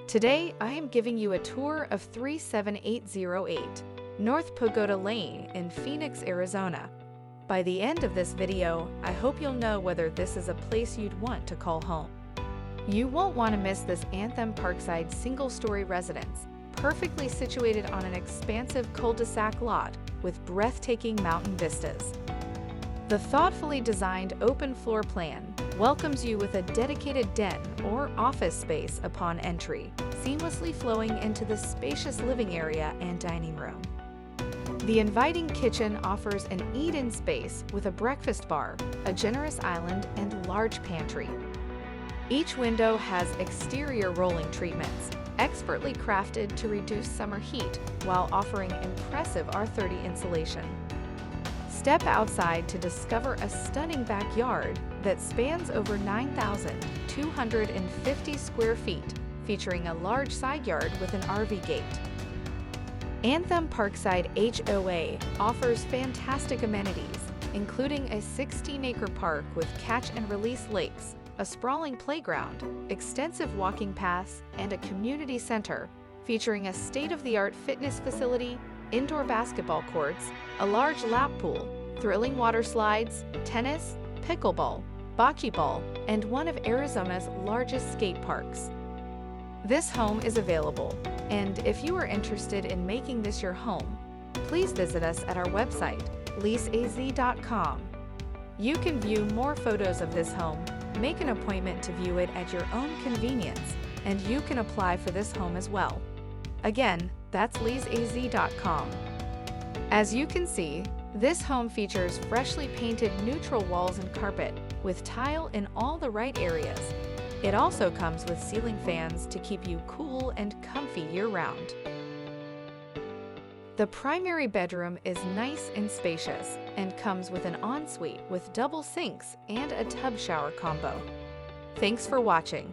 Today, I am giving you a tour of 37808 North Pagoda Lane in Phoenix, Arizona. By the end of this video, I hope you'll know whether this is a place you'd want to call home. You won't want to miss this Anthem Parkside single-story residence, perfectly situated on an expansive cul-de-sac lot with breathtaking mountain vistas. The thoughtfully designed open floor plan welcomes you with a dedicated den or office space upon entry, seamlessly flowing into the spacious living area and dining room. The inviting kitchen offers an eat-in space with a breakfast bar, a generous island, and large pantry. Each window has exterior rolling treatments, expertly crafted to reduce summer heat while offering impressive R30 insulation. Step outside to discover a stunning backyard that spans over 9,250 square feet, featuring a large side yard with an RV gate. Anthem Parkside HOA offers fantastic amenities, including a 16-acre park with catch-and-release lakes, a sprawling playground, extensive walking paths, and a community center, featuring a state-of-the-art fitness facility, indoor basketball courts, a large lap pool, thrilling water slides, tennis, pickleball, bocce ball, and one of Arizona's largest skate parks. This home is available, and if you are interested in making this your home, please visit us at our website, leaseaz.com. You can view more photos of this home, make an appointment to view it at your own convenience, and you can apply for this home as well. Again, that's leaseaz.com. As you can see, this home features freshly painted neutral walls and carpet with tile in all the right areas. It also comes with ceiling fans to keep you cool and comfy year-round. The primary bedroom is nice and spacious and comes with an ensuite with double sinks and a tub shower combo. Thanks for watching.